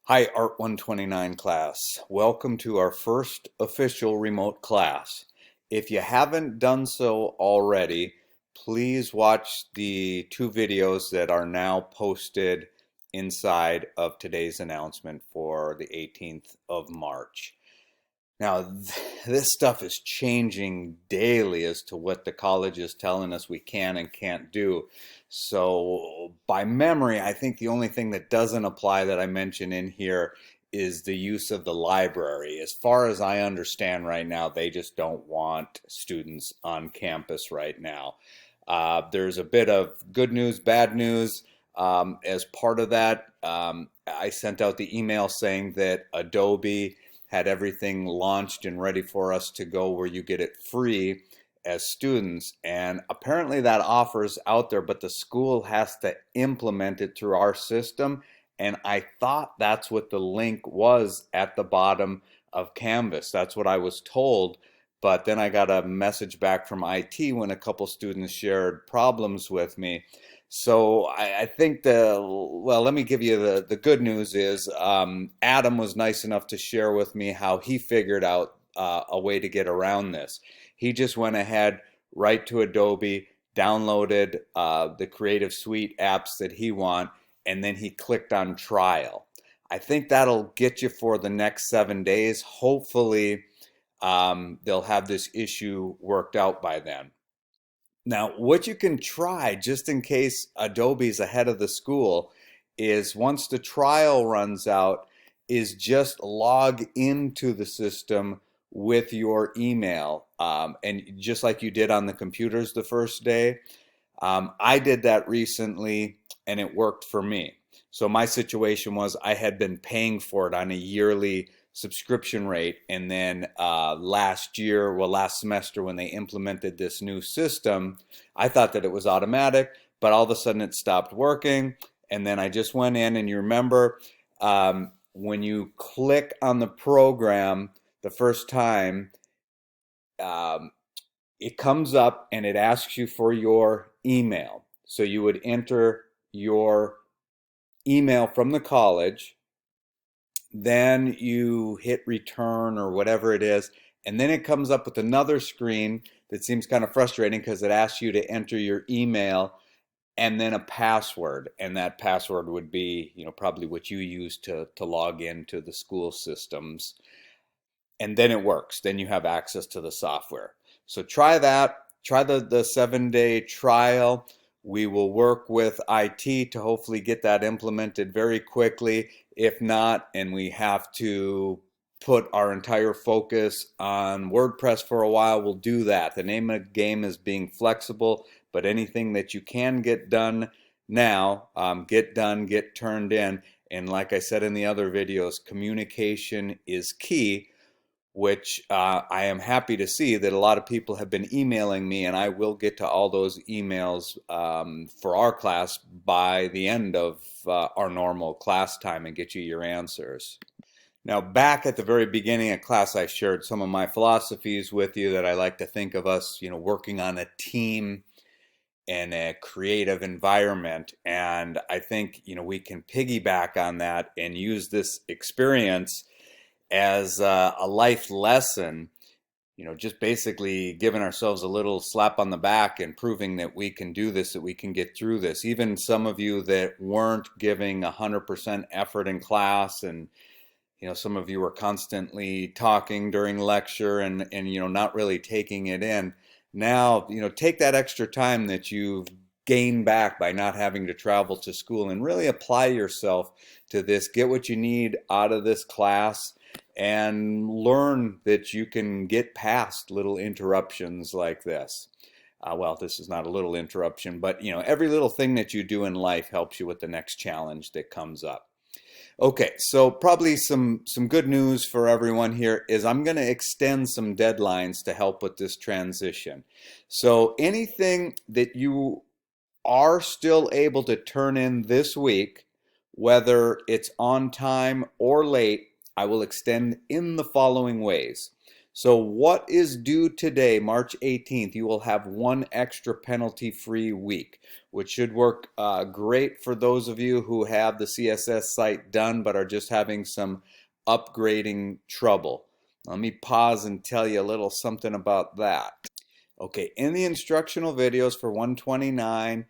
Hi, Art129 class. Welcome to our first official remote class. If you haven't done so already, please watch the two videos that are now posted inside of today's announcement for the 18th of March. Now, this stuff is changing daily as to what the college is telling us we can and can't do. So, by memory, I think the only thing that doesn't apply that I mention in here is the use of the library. As far as I understand right now, they just don't want students on campus right now. There's a bit of good news, bad news. As part of that, I sent out the email saying that Adobe had everything launched and ready for us to go where you get it free as students. And apparently that offer is out there, but the school has to implement it through our system. And I thought that's what the link was at the bottom of Canvas. That's what I was told. But then I got a message back from IT when a couple students shared problems with me. So I think let me give you the good news is Adam was nice enough to share with me how he figured out a way to get around this. He just went ahead right to Adobe, downloaded the Creative Suite apps that he want, and then he clicked on trial. I think that'll get you for the next 7 days. Hopefully, they'll have this issue worked out by then. Now, what you can try, just in case Adobe's ahead of the school, is once the trial runs out, is just log into the system with your email. And just like you did on the computers the first day, I did that recently and it worked for me. So my situation was I had been paying for it on a yearly subscription rate, and then last semester when they implemented this new system, I thought that it was automatic, but all of a sudden it stopped working, and then I just went in, and you remember when you click on the program the first time, um, it comes up and it asks you for your email. So you would enter your email from the college, then you hit return or whatever it is, and then it comes up with another screen that seems kind of frustrating because it asks you to enter your email and then a password, and that password would be, probably what you use to log into the school systems, and then it works. Then you have access to the software. So try that. Try the 7 day trial. We will work with IT to hopefully get that implemented very quickly. If not, and we have to put our entire focus on WordPress for a while, we'll do that. The name of the game is being flexible, but anything that you can get done now, get done, get turned in. And like I said in the other videos, communication is key, which I am happy to see that a lot of people have been emailing me, and I will get to all those emails for our class by the end of our normal class time and get you your answers. Now, back at the very beginning of class, I shared some of my philosophies with you that I like to think of us, working on a team in a creative environment. And I think, we can piggyback on that and use this experience as a life lesson, just basically giving ourselves a little slap on the back and proving that we can do this, that we can get through this. Even some of you that weren't giving 100% effort in class, and some of you were constantly talking during lecture and not really taking it in. Now, take that extra time that you've gained back by not having to travel to school and really apply yourself to this. Get what you need out of this class and learn that you can get past little interruptions like this. This is not a little interruption, but every little thing that you do in life helps you with the next challenge that comes up. Okay, so probably some good news for everyone here is I'm going to extend some deadlines to help with this transition. So anything that you are still able to turn in this week, whether it's on time or late, I will extend in the following ways. So what is due today, March 18th? You will have one extra penalty-free week, which should work great for those of you who have the CSS site done but are just having some upgrading trouble. Let me pause and tell you a little something about that. Okay, in the instructional videos for 129,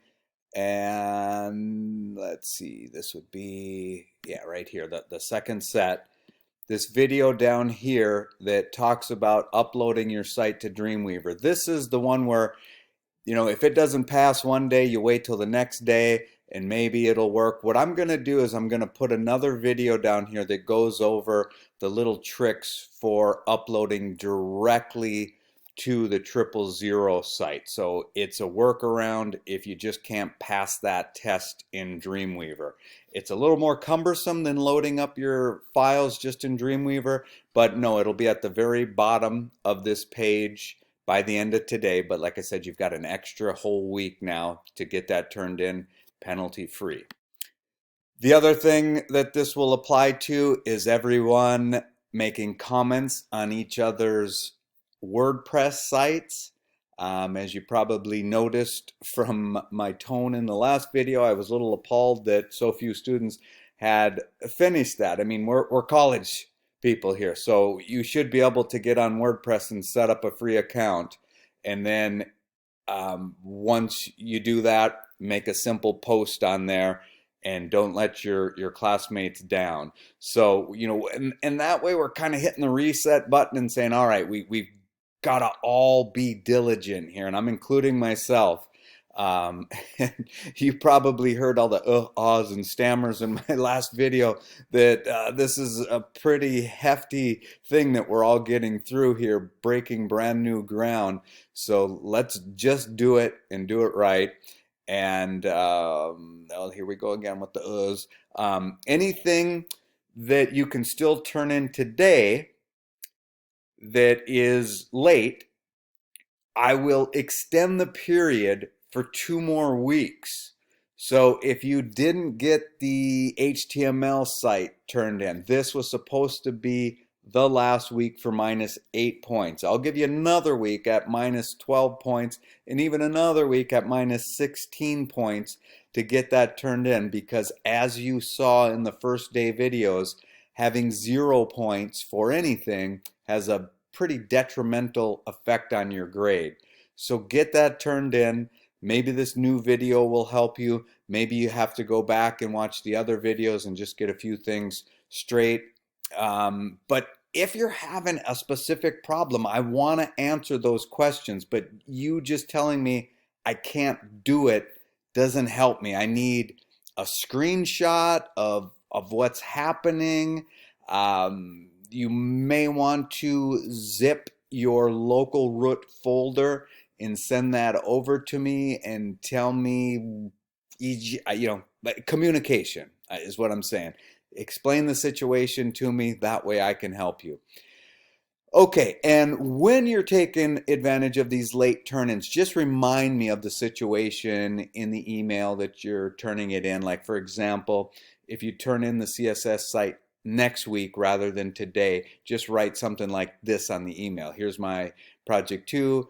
and let's see, this would be, yeah, right here, the second set. This video down here that talks about uploading your site to Dreamweaver. This is the one where, you know, if it doesn't pass one day, you wait till the next day and maybe it'll work. What I'm going to do is I'm going to put another video down here that goes over the little tricks for uploading directly to the 000 site. So it's a workaround if you just can't pass that test in Dreamweaver. It's a little more cumbersome than loading up your files just in Dreamweaver, but no, it'll be at the very bottom of this page by the end of today. But like I said, you've got an extra whole week now to get that turned in penalty free. The other thing that this will apply to is everyone making comments on each other's WordPress sites. As you probably noticed from my tone in the last video, I was a little appalled that so few students had finished that. I mean, we're college people here, so you should be able to get on WordPress and set up a free account, and then once you do that, make a simple post on there and don't let your classmates down. So, you know, and that way we're kind of hitting the reset button and saying, all right, we've got to all be diligent here, and I'm including myself. And you probably heard all the ahs and stammers in my last video that this is a pretty hefty thing that we're all getting through here, breaking brand new ground. So let's just do it and do it right. And oh, here we go again with the uhs. Anything that you can still turn in today that is late, I will extend the period for 2 more weeks. So if you didn't get the HTML site turned in, this was supposed to be the last week for -8 points. I'll give you another week at -12 points and even another week at -16 points to get that turned in, because as you saw in the first day videos, having 0 points for anything has a pretty detrimental effect on your grade. So get that turned in. Maybe this new video will help you. Maybe you have to go back and watch the other videos and just get a few things straight. But if you're having a specific problem, I want to answer those questions, but you just telling me I can't do it doesn't help me. I need a screenshot of what's happening. You may want to zip your local root folder and send that over to me and tell me, you know, communication is what I'm saying. Explain the situation to me, that way I can help you. Okay, and when you're taking advantage of these late turn-ins, just remind me of the situation in the email that you're turning it in. Like, for example, if you turn in the CSS site next week rather than today, just write something like this on the email. Here's my project 2,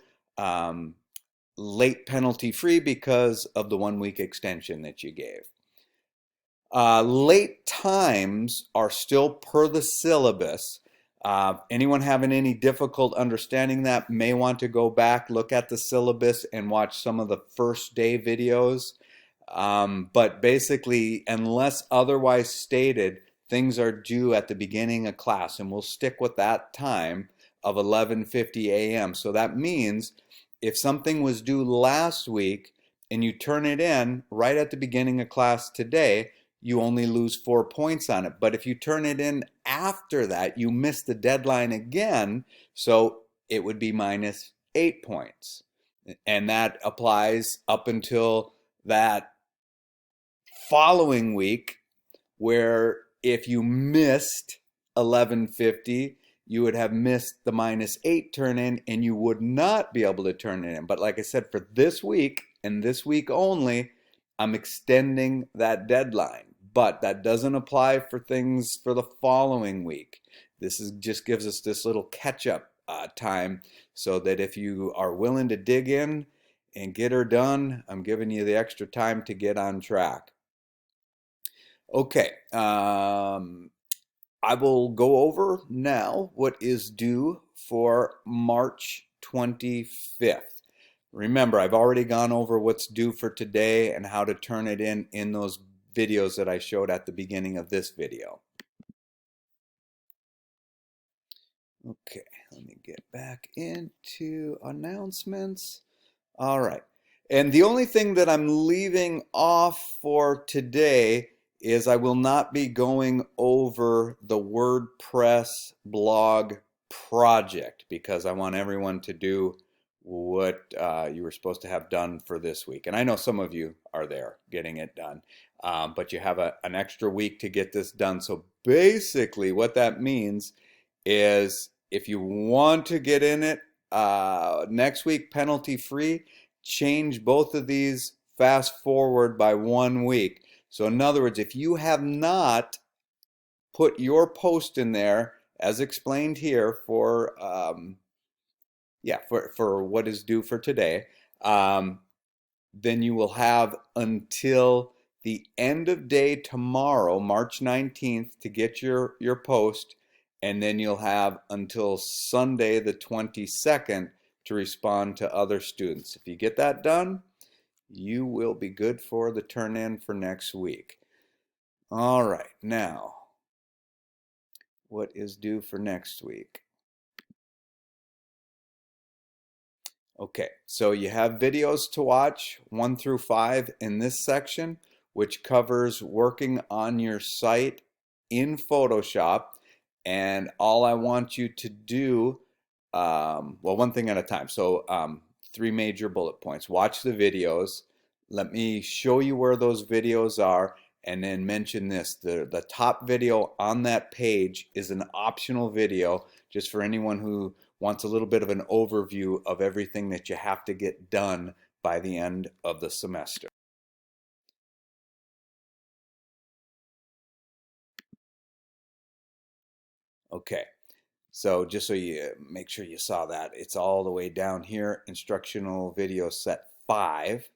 late penalty free because of the 1 week extension that you gave. Late times are still per the syllabus. Anyone having any difficult understanding that may want to go back, look at the syllabus, and watch some of the first day videos. But basically, unless otherwise stated, things are due at the beginning of class, and we'll stick with that time of 11:50 a.m. So that means if something was due last week and you turn it in right at the beginning of class today, you only lose 4 points on it. But if you turn it in after that, you miss the deadline again, so it would be -8 points. And that applies up until that following week, where if you missed 11:50, you would have missed the -8 turn in and you would not be able to turn it in. But like I said, for this week and this week only, I'm extending that deadline. But that doesn't apply for things for the following week. This is just gives us this little catch-up time, so that if you are willing to dig in and get her done, I'm giving you the extra time to get on track. Okay, I will go over now what is due for March 25th. Remember, I've already gone over what's due for today and how to turn it in those videos that I showed at the beginning of this video. Okay, let me get back into announcements. All right. And the only thing that I'm leaving off for today is I will not be going over the WordPress blog project, because I want everyone to do what you were supposed to have done for this week. And I know some of you are there getting it done, but you have an extra week to get this done. So basically what that means is, if you want to get in it next week penalty free, change both of these fast forward by 1 week. So in other words, if you have not put your post in there as explained here for for what is due for today, then you will have until the end of day tomorrow, March 19th, to get your post, and then you'll have until Sunday the 22nd to respond to other students. If you get that done, you will be good for the turn in for next week. All right, now what is due for next week? Okay, so you have videos to watch 1 through 5 in this section, which covers working on your site in Photoshop. And all I want you to do, well, one thing at a time. So 3 major bullet points. Watch the videos. Let me show you where those videos are, and then mention this. The top video on that page is an optional video just for anyone who wants a little bit of an overview of everything that you have to get done by the end of the semester. Okay, so just so you make sure you saw that, it's all the way down here, instructional video set 5.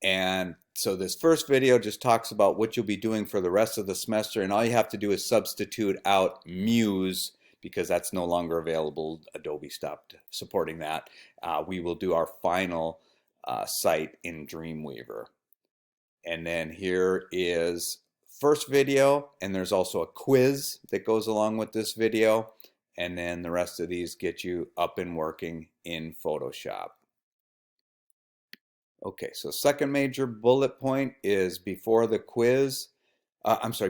And so this first video just talks about what you'll be doing for the rest of the semester, and all you have to do is substitute out Muse, because that's no longer available. Adobe stopped supporting that. We will do our final site in Dreamweaver. And then here is first video, and there's also a quiz that goes along with this video, and then the rest of these get you up and working in Photoshop. Okay, so second major bullet point is before the quiz,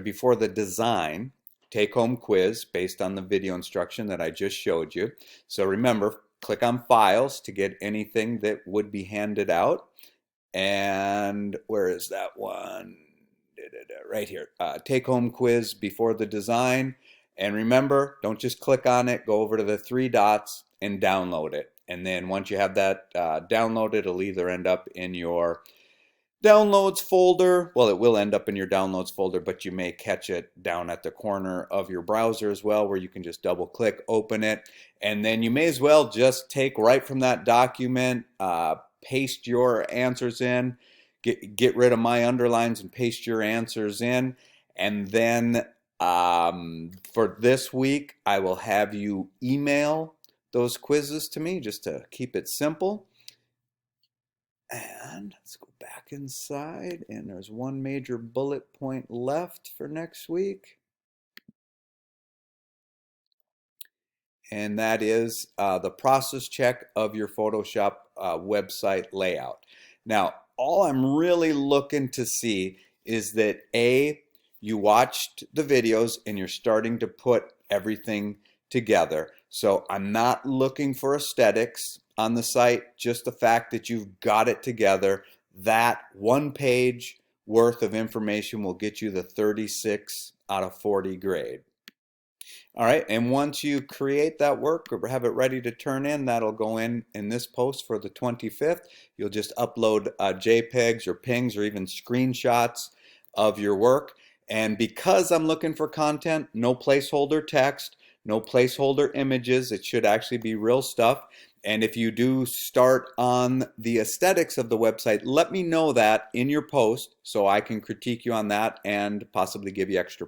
before the design, take-home quiz based on the video instruction that I just showed you. So remember, click on Files to get anything that would be handed out. And where is that one? Right here. Take-home quiz before the design. And remember, don't just click on it. Go over to the 3 dots and download it. And then once you have that downloaded, it'll either end up in your downloads folder. Well, it will end up in your downloads folder, but you may catch it down at the corner of your browser as well, where you can just double click, open it, and then you may as well just take right from that document, paste your answers in, get rid of my underlines and paste your answers in. And then for this week, I will have you email those quizzes to me just to keep it simple. And let's go back inside, and there's one major bullet point left for next week. And that is the process check of your Photoshop website layout. Now, all I'm really looking to see is that A, you watched the videos and you're starting to put everything together. So I'm not looking for aesthetics on the site, just the fact that you've got it together. That 1 page worth of information will get you the 36 out of 40 grade. All right, and once you create that work or have it ready to turn in, that'll go in this post for the 25th. You'll just upload JPEGs or PNGs or even screenshots of your work. And because I'm looking for content, no placeholder text, no placeholder images. It should actually be real stuff. And if you do start on the aesthetics of the website, let me know that in your post so I can critique you on that and possibly give you extra